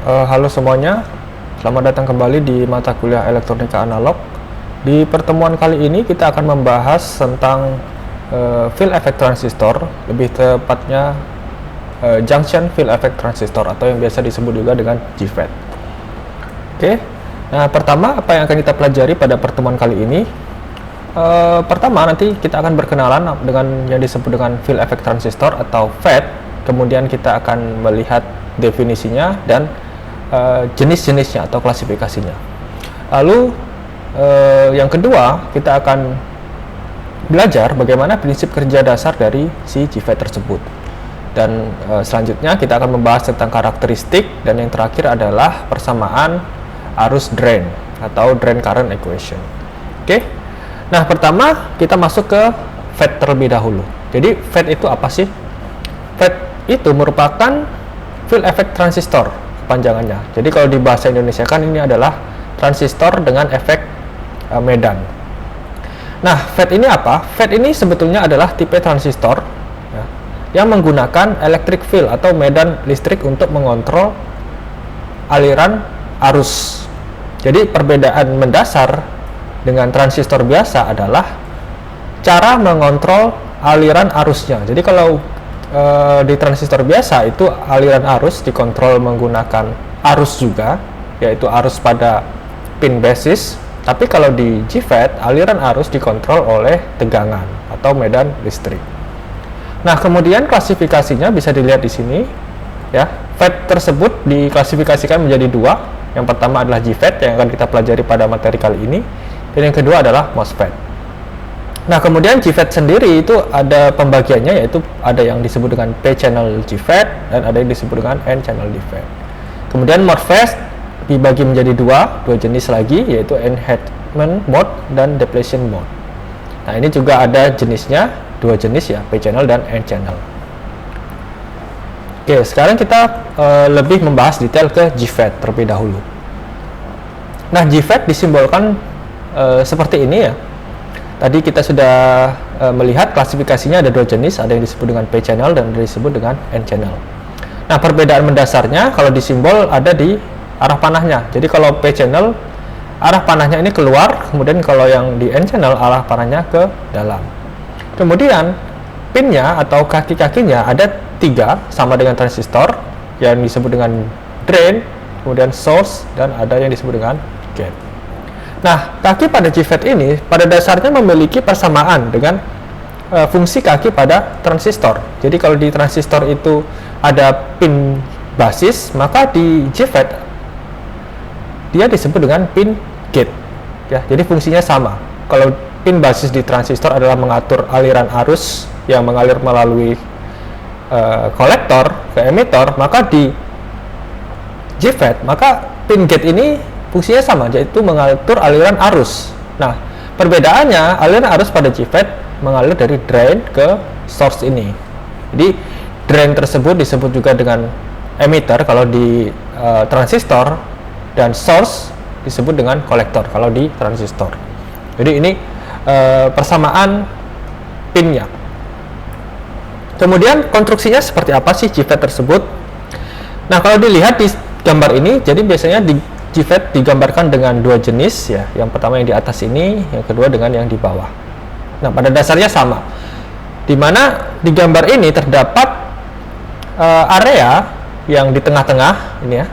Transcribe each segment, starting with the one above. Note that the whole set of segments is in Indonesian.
Halo semuanya. Selamat datang kembali di mata kuliah Elektronika Analog. Di pertemuan kali ini kita akan membahas tentang field effect transistor, lebih tepatnya junction field effect transistor atau yang biasa disebut juga dengan JFET. Nah, pertama apa yang akan kita pelajari pada pertemuan kali ini? Pertama nanti kita akan berkenalan dengan yang disebut dengan field effect transistor atau FET. Kemudian kita akan melihat definisinya dan jenis-jenisnya atau klasifikasinya. Lalu yang kedua kita akan belajar bagaimana prinsip kerja dasar dari si JFET tersebut. Dan selanjutnya kita akan membahas tentang karakteristik, dan yang terakhir adalah persamaan arus drain atau drain current equation. Nah, pertama kita masuk ke FET terlebih dahulu. Jadi FET itu apa sih? FET itu merupakan field effect transistor kepanjangannya. Jadi kalau di bahasa Indonesia kan ini adalah transistor dengan efek medan. Nah, FET ini apa? FET ini sebetulnya adalah tipe transistor ya, yang menggunakan electric field atau medan listrik untuk mengontrol aliran arus. Jadi perbedaan mendasar dengan transistor biasa adalah cara mengontrol aliran arusnya. Jadi kalau di transistor biasa itu aliran arus dikontrol menggunakan arus juga, yaitu arus pada pin basis. Tapi kalau di JFET aliran arus dikontrol oleh tegangan atau medan listrik. Nah, kemudian klasifikasinya bisa dilihat di sini ya. FET tersebut diklasifikasikan menjadi dua. Yang pertama adalah JFET yang akan kita pelajari pada materi kali ini, dan yang kedua adalah MOSFET. Nah, kemudian JFET sendiri itu ada pembagiannya, yaitu ada yang disebut dengan P-channel JFET dan ada yang disebut dengan N-channel JFET. Kemudian MOSFET dibagi menjadi dua jenis lagi, yaitu enhancement mode dan depletion mode. Nah, ini juga ada jenisnya, dua jenis ya, P-channel dan N-channel. Sekarang kita lebih membahas detail ke JFET terlebih dahulu. Nah, JFET disimbolkan seperti ini ya. Tadi kita sudah melihat klasifikasinya ada dua jenis, ada yang disebut dengan P-channel dan ada yang disebut dengan N-channel. Nah, perbedaan mendasarnya kalau di simbol ada di arah panahnya. Jadi kalau P-channel arah panahnya ini keluar, kemudian kalau yang di N-channel arah panahnya ke dalam. Kemudian pinnya atau kaki-kakinya ada tiga, sama dengan transistor, yang disebut dengan drain, kemudian source, dan ada yang disebut dengan gate. Nah, kaki pada JFET ini pada dasarnya memiliki persamaan dengan fungsi kaki pada transistor. Jadi kalau di transistor itu ada pin basis, maka di JFET dia disebut dengan pin gate. Ya, jadi fungsinya sama. Kalau pin basis di transistor adalah mengatur aliran arus yang mengalir melalui kolektor ke emitor, maka di JFET maka pin gate ini fungsinya sama, yaitu mengatur aliran arus. Nah, perbedaannya aliran arus pada JFET mengalir dari drain ke source ini. Jadi drain tersebut disebut juga dengan emitter kalau di transistor, dan source disebut dengan kolektor kalau di transistor. Jadi ini persamaan pinnya. Kemudian konstruksinya seperti apa sih JFET tersebut? Nah, kalau dilihat di gambar ini, jadi biasanya di JFET digambarkan dengan dua jenis ya. Yang pertama yang di atas ini, yang kedua dengan yang di bawah. Nah, pada dasarnya sama. Di mana di gambar ini terdapat area yang di tengah-tengah ini ya.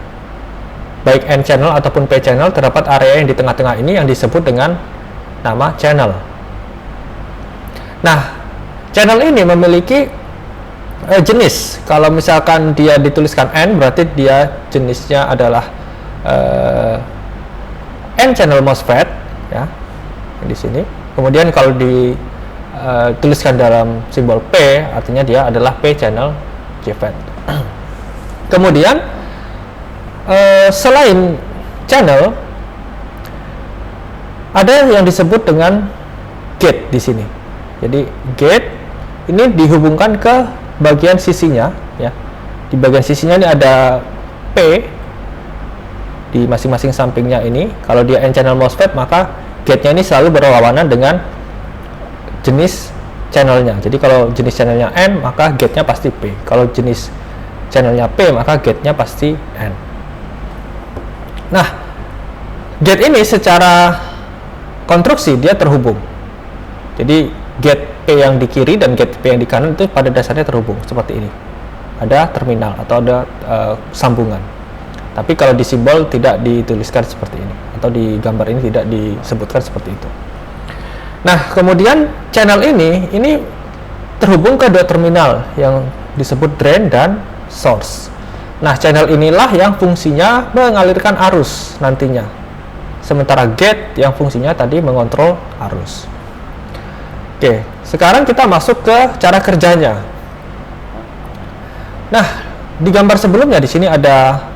Baik N-channel ataupun P-channel, terdapat area yang di tengah-tengah ini yang disebut dengan nama channel. Nah, channel ini memiliki jenis. Kalau misalkan dia dituliskan N, berarti dia jenisnya adalah N-channel MOSFET ya, di sini. Kemudian kalau dituliskan dalam simbol P, artinya dia adalah P-channel JFET. Kemudian selain channel, ada yang disebut dengan gate di sini. Jadi gate ini dihubungkan ke bagian sisinya ya. Di bagian sisinya ini ada P di masing-masing sampingnya ini. Kalau dia N-channel MOSFET, maka gate-nya ini selalu berlawanan dengan jenis channelnya. Jadi kalau jenis channelnya N, maka gate-nya pasti P. Kalau jenis channelnya P, maka gate-nya pasti N. Nah, gate ini secara konstruksi dia terhubung. Jadi gate P yang di kiri dan gate P yang di kanan itu pada dasarnya terhubung seperti ini. Ada terminal atau ada sambungan. Tapi kalau di simbol tidak dituliskan seperti ini, atau di gambar ini tidak disebutkan seperti itu. Nah, kemudian channel ini terhubung ke dua terminal yang disebut drain dan source. Nah, channel inilah yang fungsinya mengalirkan arus nantinya. Sementara gate yang fungsinya tadi mengontrol arus. Oke, sekarang kita masuk ke cara kerjanya. Nah, di gambar sebelumnya di sini ada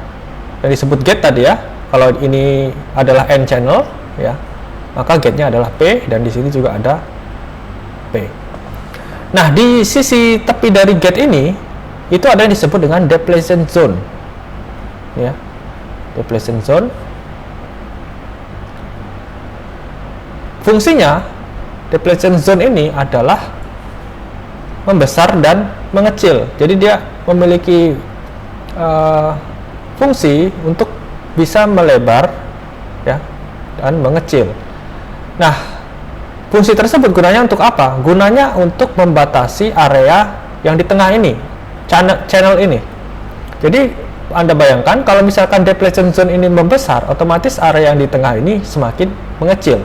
yang disebut gate tadi ya. Kalau ini adalah N channel ya, maka gate-nya adalah P, dan di sini juga ada P. Nah, di sisi tepi dari gate ini itu ada yang disebut dengan depletion zone. Ya. Depletion zone. Fungsinya depletion zone ini adalah membesar dan mengecil. Jadi dia memiliki fungsi untuk bisa melebar ya dan mengecil. Nah, fungsi tersebut gunanya untuk apa? Gunanya untuk membatasi area yang di tengah ini, channel ini. Jadi Anda bayangkan kalau misalkan depletion zone ini membesar, otomatis area yang di tengah ini semakin mengecil.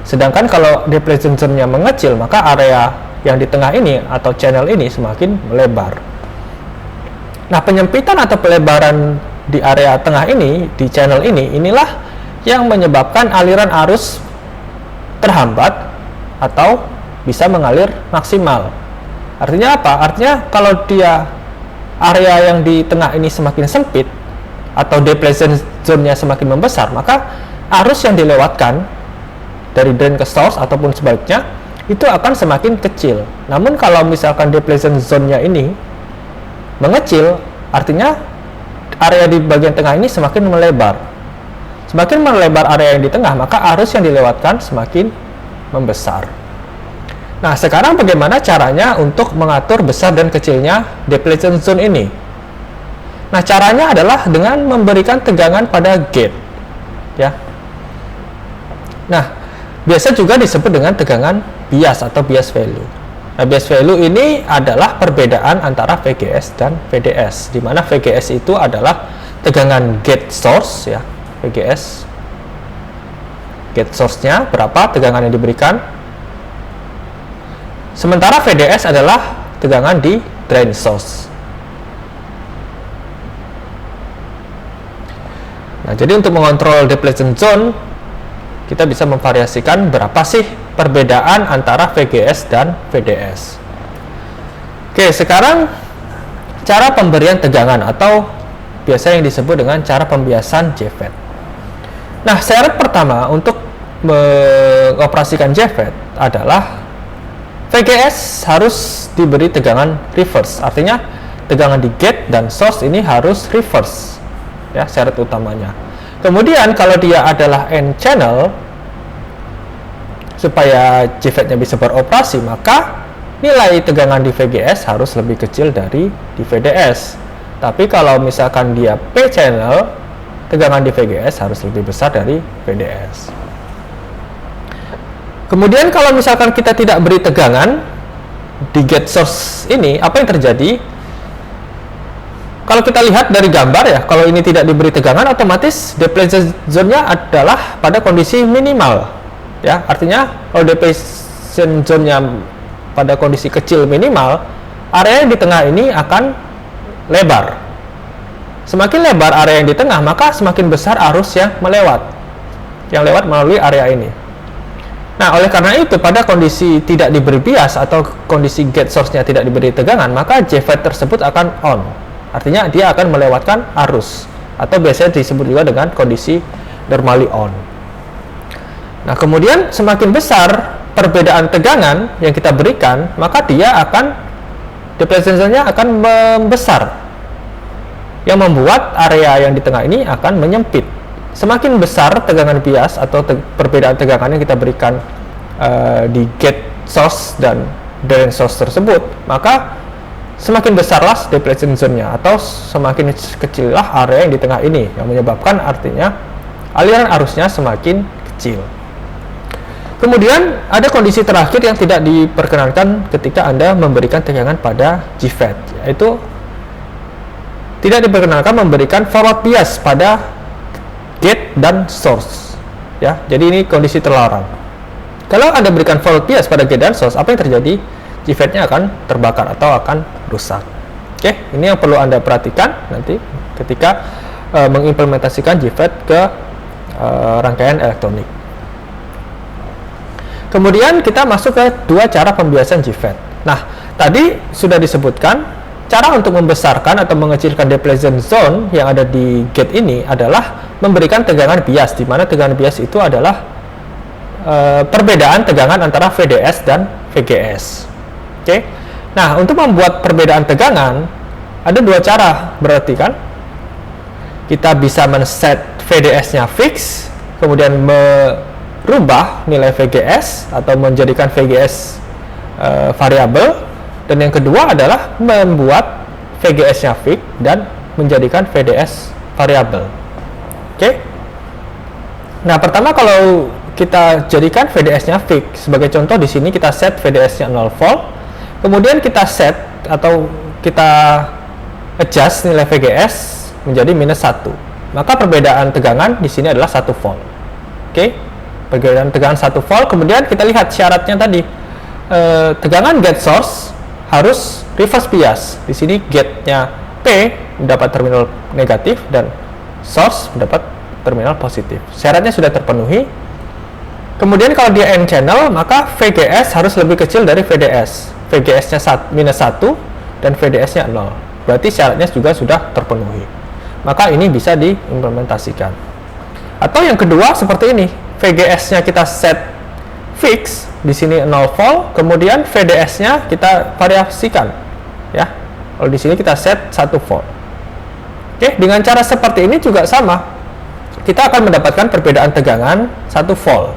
Sedangkan kalau depletion zone-nya mengecil, maka area yang di tengah ini atau channel ini semakin melebar. Nah, penyempitan atau pelebaran di area tengah ini, di channel ini, inilah yang menyebabkan aliran arus terhambat atau bisa mengalir maksimal. Artinya apa? Artinya kalau dia area yang di tengah ini semakin sempit atau depletion zone-nya semakin membesar, maka arus yang dilewatkan dari drain ke source ataupun sebaliknya itu akan semakin kecil. Namun kalau misalkan depletion zone-nya ini mengecil, artinya area di bagian tengah ini semakin melebar. Semakin melebar area yang di tengah, maka arus yang dilewatkan semakin membesar. Nah, sekarang bagaimana caranya untuk mengatur besar dan kecilnya depletion zone ini? Nah, caranya adalah dengan memberikan tegangan pada gate. Ya. Nah, biasa juga disebut dengan tegangan bias atau bias value. Nah, bias value ini adalah perbedaan antara VGS dan VDS, di mana VGS itu adalah tegangan gate source ya, VGS gate source-nya berapa tegangan yang diberikan, sementara VDS adalah tegangan di drain source. Nah, jadi untuk mengontrol depletion zone kita bisa memvariasikan berapa sih perbedaan antara VGS dan VDS. Oke, sekarang cara pemberian tegangan atau biasa yang disebut dengan cara pembiasan JFET. Nah, syarat pertama untuk mengoperasikan JFET adalah VGS harus diberi tegangan reverse. Artinya tegangan di gate dan source ini harus reverse. Ya, syarat utamanya. Kemudian kalau dia adalah N channel, supaya JFET-nya bisa beroperasi, maka nilai tegangan di VGS harus lebih kecil dari di VDS. Tapi kalau misalkan dia P channel, tegangan di VGS harus lebih besar dari VDS. Kemudian kalau misalkan kita tidak beri tegangan di gate source ini, apa yang terjadi? Kalau kita lihat dari gambar ya, kalau ini tidak diberi tegangan, otomatis depletion zone-nya adalah pada kondisi minimal. Ya, artinya kalau depletion zone-nya pada kondisi kecil minimal, area yang di tengah ini akan lebar. Semakin lebar area yang di tengah, maka semakin besar arus yang lewat melalui area ini. Nah, oleh karena itu pada kondisi tidak diberi bias atau kondisi gate source-nya tidak diberi tegangan, maka JFET tersebut akan on. Artinya dia akan melewatkan arus, atau biasanya disebut juga dengan kondisi normally on. Nah, kemudian semakin besar perbedaan tegangan yang kita berikan, maka dia akan depletion zone-nya akan membesar, yang membuat area yang di tengah ini akan menyempit. Semakin besar tegangan bias atau perbedaan tegangan yang kita berikan di gate source dan drain source tersebut, maka semakin besarlah depletion zone-nya, atau semakin kecillah area yang di tengah ini, yang menyebabkan artinya aliran arusnya semakin kecil. Kemudian ada kondisi terakhir yang tidak diperkenankan ketika Anda memberikan tegangan pada JFET, yaitu tidak diperkenankan memberikan forward bias pada gate dan source. Ya, jadi ini kondisi terlarang. Kalau Anda berikan forward bias pada gate dan source, apa yang terjadi? JFET-nya akan terbakar atau akan rusak. Oke, ini yang perlu Anda perhatikan nanti ketika mengimplementasikan JFET ke rangkaian elektronik. Kemudian kita masuk ke dua cara pembiasan JFET. Nah, tadi sudah disebutkan cara untuk membesarkan atau mengecilkan depletion zone yang ada di gate ini adalah memberikan tegangan bias, di mana tegangan bias itu adalah perbedaan tegangan antara VDS dan VGS. Oke. Nah, untuk membuat perbedaan tegangan ada dua cara, berarti kan kita bisa men-set VDS-nya fix, kemudian merubah nilai VGS atau menjadikan VGS variabel, dan yang kedua adalah membuat VGS-nya fix dan menjadikan VDS variabel. Oke. Nah, pertama kalau kita jadikan VDS-nya fix, sebagai contoh di sini kita set VDS-nya 0 volt. Kemudian kita set atau kita adjust nilai VGS menjadi -1. Maka perbedaan tegangan di sini adalah 1 volt. Oke, perbedaan tegangan 1 volt. Kemudian kita lihat syaratnya tadi. Tegangan gate source harus reverse bias. Di sini gate-nya P mendapat terminal negatif dan source mendapat terminal positif. Syaratnya sudah terpenuhi. Kemudian kalau dia N channel, maka VGS harus lebih kecil dari VDS. VGS-nya -1 dan VDS-nya 0. Berarti syaratnya juga sudah terpenuhi. Maka ini bisa diimplementasikan. Atau yang kedua seperti ini. VGS-nya kita set fix, di sini 0 volt, kemudian VDS-nya kita variasikan. Ya. Kalau di sini kita set 1 volt. Oke, dengan cara seperti ini juga sama. Kita akan mendapatkan perbedaan tegangan 1 volt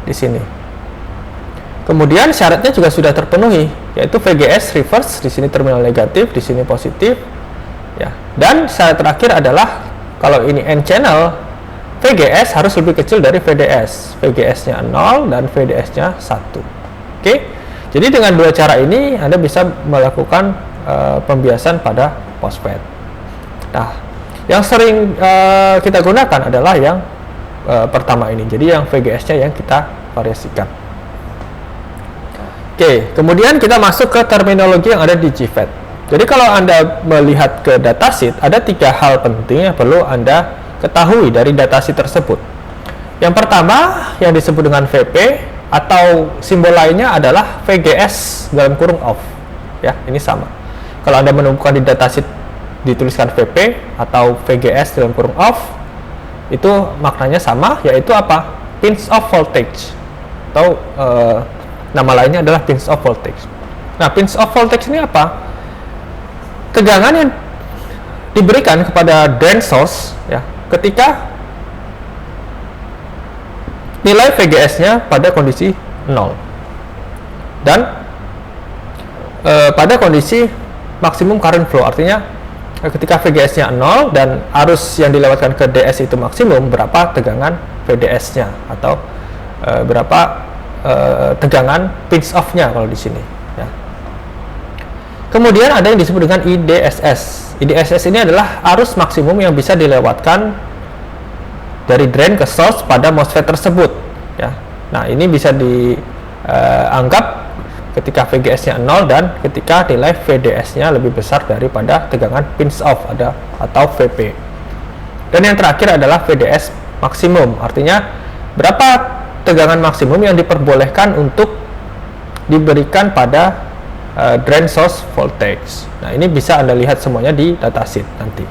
di sini. Kemudian syaratnya juga sudah terpenuhi, yaitu VGS reverse, di sini terminal negatif, di sini positif, ya. Dan syarat terakhir adalah kalau ini N channel, VGS harus lebih kecil dari VDS. VGS-nya 0 dan VDS-nya 1. Oke. Jadi dengan dua cara ini Anda bisa melakukan pembiasan pada MOSFET. Nah, yang sering kita gunakan adalah yang pertama ini. Jadi yang VGS-nya yang kita variasikan. Oke, kemudian kita masuk ke terminologi yang ada di JFET. Jadi kalau Anda melihat ke datasheet, ada 3 hal penting yang perlu Anda ketahui dari datasheet tersebut. Yang pertama yang disebut dengan VP atau simbol lainnya adalah VGS dalam kurung off. Ya, ini sama. Kalau Anda menemukan di datasheet dituliskan VP atau VGS dalam kurung off, itu maknanya sama, yaitu apa? Pinch off voltage. Atau nama lainnya adalah pinch off voltage. Nah, pinch off voltage ini apa? Tegangan yang diberikan kepada drain source ya, ketika nilai VGS-nya pada kondisi 0 dan pada kondisi maksimum current flow, artinya ketika VGS-nya 0 dan arus yang dilewatkan ke DS itu maksimum, berapa tegangan VDS-nya atau berapa tegangan pinch off-nya kalau di sini ya. Kemudian ada yang disebut dengan IDSS. IDSS ini adalah arus maksimum yang bisa dilewatkan dari drain ke source pada MOSFET tersebut ya. Nah, ini bisa dianggap ketika VGS-nya 0 dan ketika nilai VDS-nya lebih besar daripada tegangan pinch off atau VP. Dan yang terakhir adalah VDS maksimum, artinya berapa tegangan maksimum yang diperbolehkan untuk diberikan pada drain source voltage. Nah, ini bisa Anda lihat semuanya di datasheet nanti.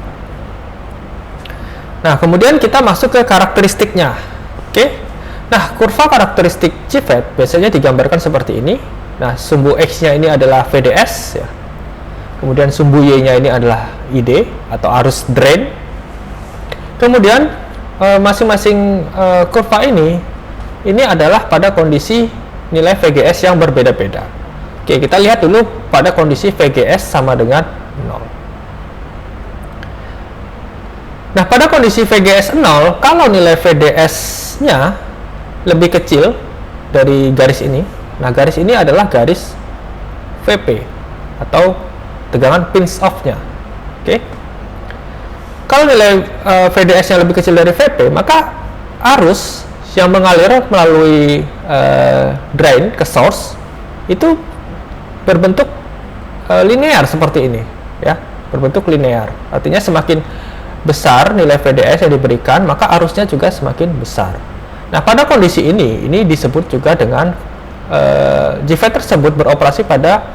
Nah, kemudian kita masuk ke karakteristiknya. Oke. Nah, kurva karakteristik JFET biasanya digambarkan seperti ini. Nah, sumbu X-nya ini adalah VDS ya. Kemudian sumbu Y-nya ini adalah ID atau arus drain. Kemudian masing-masing kurva ini adalah pada kondisi nilai VGS yang berbeda-beda. Oke, kita lihat dulu pada kondisi VGS sama dengan 0. Nah, pada kondisi VGS 0, kalau nilai VDS-nya lebih kecil dari garis ini, nah garis ini adalah garis VP atau tegangan pinch off-nya. Oke. Kalau nilai VDS-nya lebih kecil dari VP, maka arus yang mengalir melalui drain ke source itu berbentuk linear seperti ini, ya, berbentuk linear. Artinya semakin besar nilai VDS yang diberikan, maka arusnya juga semakin besar. Nah, pada kondisi ini disebut juga dengan JFET tersebut beroperasi pada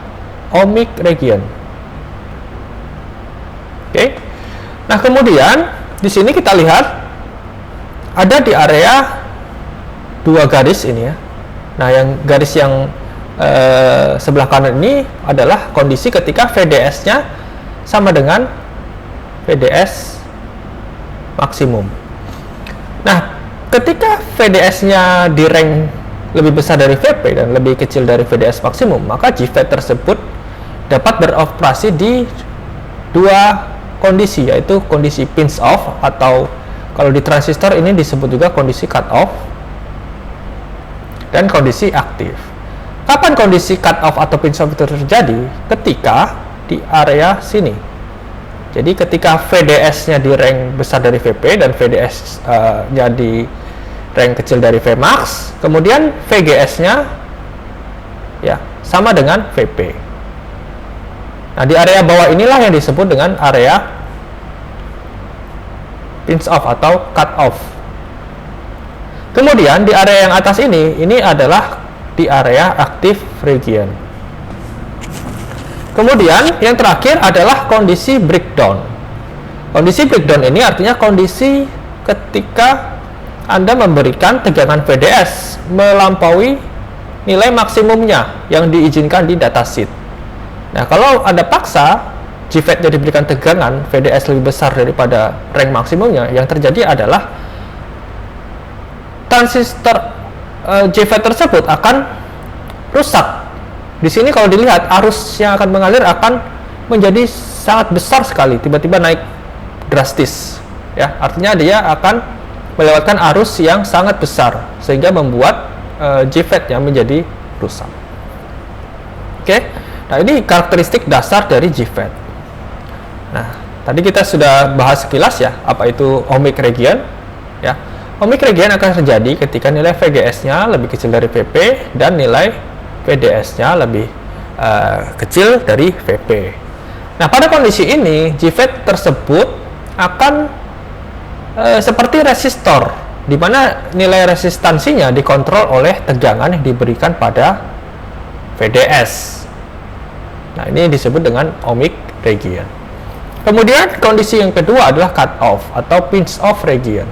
ohmic region. Oke. Nah, kemudian di sini kita lihat ada di area dua garis ini ya. Nah, yang garis yang sebelah kanan ini adalah kondisi ketika VDS-nya sama dengan VDS maksimum. Nah, ketika VDS-nya di rank lebih besar dari VP dan lebih kecil dari VDS maksimum, maka JFET tersebut dapat beroperasi di dua kondisi, yaitu kondisi pinch off atau kalau di transistor ini disebut juga kondisi cut off dan kondisi aktif. Kapan kondisi cut off atau pinch off itu terjadi? Ketika di area sini. Jadi ketika VDS-nya di rank besar dari VP dan VDS-nya di rank kecil dari Vmax, kemudian VGS-nya ya sama dengan VP. Nah, di area bawah inilah yang disebut dengan area pinch off atau cut off. Kemudian di area yang atas ini adalah di area active region. Kemudian yang terakhir adalah kondisi breakdown. Kondisi breakdown ini artinya kondisi ketika Anda memberikan tegangan VDS melampaui nilai maksimumnya yang diizinkan di datasheet. Nah, kalau Anda paksa JFET-nya diberikan tegangan VDS lebih besar daripada rank maksimumnya, yang terjadi adalah transistor JFET tersebut akan rusak. Di sini kalau dilihat arus yang akan mengalir akan menjadi sangat besar sekali, tiba-tiba naik drastis, ya. Artinya dia akan melewatkan arus yang sangat besar sehingga membuat JFET-nya menjadi rusak. Oke. Nah, ini karakteristik dasar dari JFET. Nah, tadi kita sudah bahas sekilas ya, apa itu ohmic region, ya. Ohmic region akan terjadi ketika nilai VGS-nya lebih kecil dari VP dan nilai VDS-nya lebih kecil dari VP. Nah, pada kondisi ini JFET tersebut akan seperti resistor, di mana nilai resistansinya dikontrol oleh tegangan yang diberikan pada VDS. Nah, ini disebut dengan ohmic region. Kemudian kondisi yang kedua adalah cut off atau pinch off region.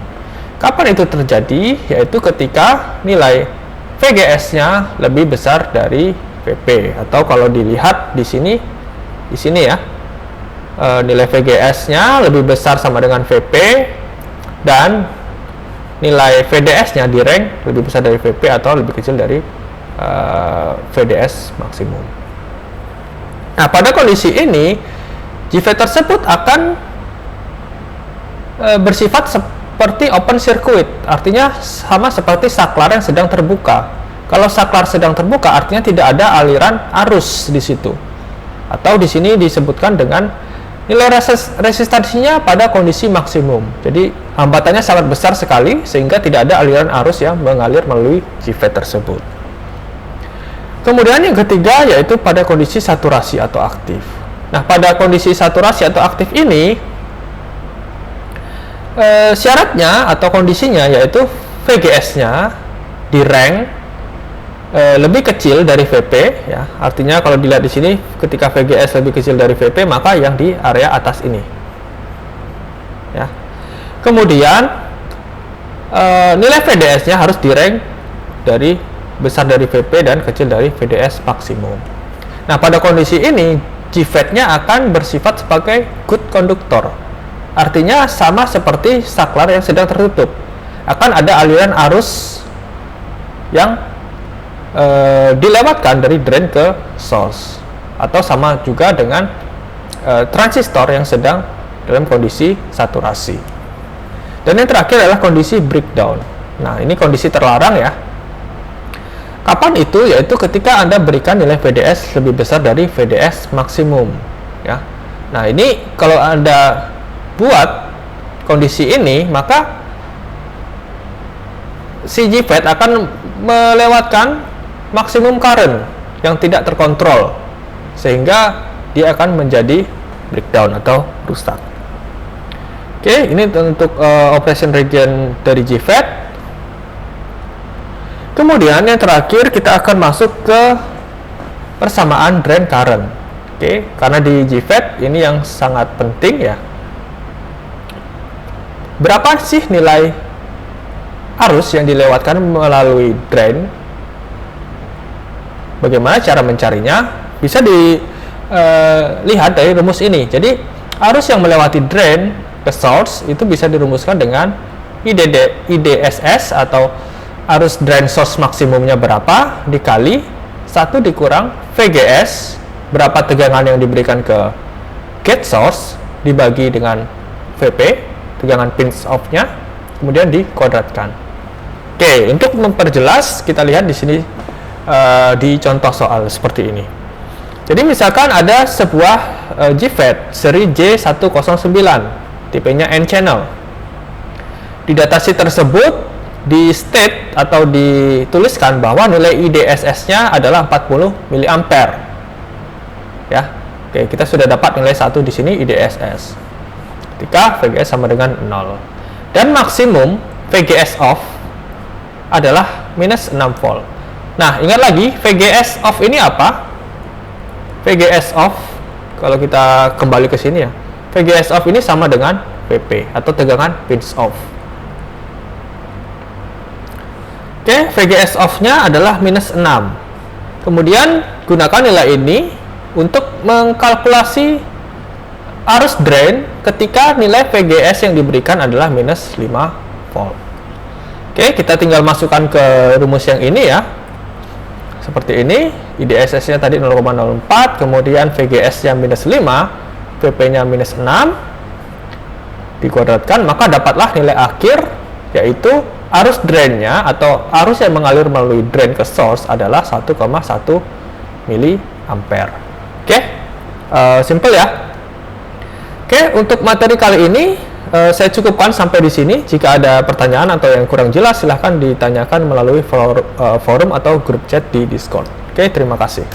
Kapan itu terjadi? Yaitu ketika nilai VGS-nya lebih besar dari VP, atau kalau dilihat di sini ya, nilai VGS-nya lebih besar sama dengan VP dan nilai VDS-nya di rank lebih besar dari VP atau lebih kecil dari VDS maksimum. Nah, pada kondisi ini JFET tersebut akan bersifat seperti open circuit, artinya sama seperti saklar yang sedang terbuka. Kalau saklar sedang terbuka, artinya tidak ada aliran arus di situ. Atau di sini disebutkan dengan nilai resistansinya pada kondisi maksimum. Jadi hambatannya sangat besar sekali sehingga tidak ada aliran arus yang mengalir melalui JFET tersebut. Kemudian yang ketiga yaitu pada kondisi saturasi atau aktif. Nah, pada kondisi saturasi atau aktif ini syaratnya atau kondisinya yaitu VGS-nya di rank lebih kecil dari VP, ya. Artinya kalau dilihat di sini ketika VGS lebih kecil dari VP, maka yang di area atas ini, ya. Kemudian nilai VDS-nya harus di rank dari besar dari VP dan kecil dari VDS maksimum. Nah, pada kondisi ini JFET-nya akan bersifat sebagai good conductor. Artinya sama seperti saklar yang sedang tertutup. Akan ada aliran arus yang dilewatkan dari drain ke source, atau sama juga dengan transistor yang sedang dalam kondisi saturasi. Dan yang terakhir adalah kondisi breakdown. Nah, ini kondisi terlarang ya. Kapan itu? Yaitu ketika Anda berikan nilai VDS lebih besar dari VDS maksimum ya. Nah, ini kalau Anda buat kondisi ini, maka si JFET akan melewatkan maksimum current yang tidak terkontrol, sehingga dia akan menjadi breakdown atau rusak. Oke, ini untuk operation region dari JFET. Kemudian yang terakhir kita akan masuk ke persamaan drain current. Oke, karena di JFET ini yang sangat penting ya. Berapa sih nilai arus yang dilewatkan melalui drain? Bagaimana cara mencarinya? Bisa dilihat dari rumus ini. Jadi arus yang melewati drain ke source itu bisa dirumuskan dengan IDSS atau arus drain source maksimumnya berapa dikali 1 dikurang VGS, berapa tegangan yang diberikan ke gate source, dibagi dengan VP, tegangan pinch off-nya, kemudian dikuadratkan. Oke, untuk memperjelas kita lihat di sini di contoh soal seperti ini. Jadi misalkan ada sebuah JFET seri J109, tipenya N-channel. Di datasheet tersebut di state atau dituliskan bahwa nilai IDSS-nya adalah 40 mA. Ya. Oke, kita sudah dapat nilai 1 di sini IDSS. Ketika VGS sama dengan 0. Dan maksimum VGS off adalah minus 6 volt. Nah, ingat lagi, VGS off ini apa? VGS off, kalau kita kembali ke sini ya, VGS off ini sama dengan VP atau tegangan pinch off. Oke, VGS off-nya adalah minus 6. Kemudian, gunakan nilai ini untuk mengkalkulasi arus drain ketika nilai VGS yang diberikan adalah minus 5 volt. Oke, kita tinggal masukkan ke rumus yang ini ya. Seperti ini, IDSS-nya tadi 0,04, kemudian VGS-nya minus 5, VP-nya minus 6, dikuadratkan, maka dapatlah nilai akhir, yaitu arus drain-nya atau arus yang mengalir melalui drain ke source adalah 1,1 mA. Oke, simple ya. Oke, untuk materi kali ini saya cukupkan sampai di sini. Jika ada pertanyaan atau yang kurang jelas, silahkan ditanyakan melalui forum atau grup chat di Discord. Oke, terima kasih.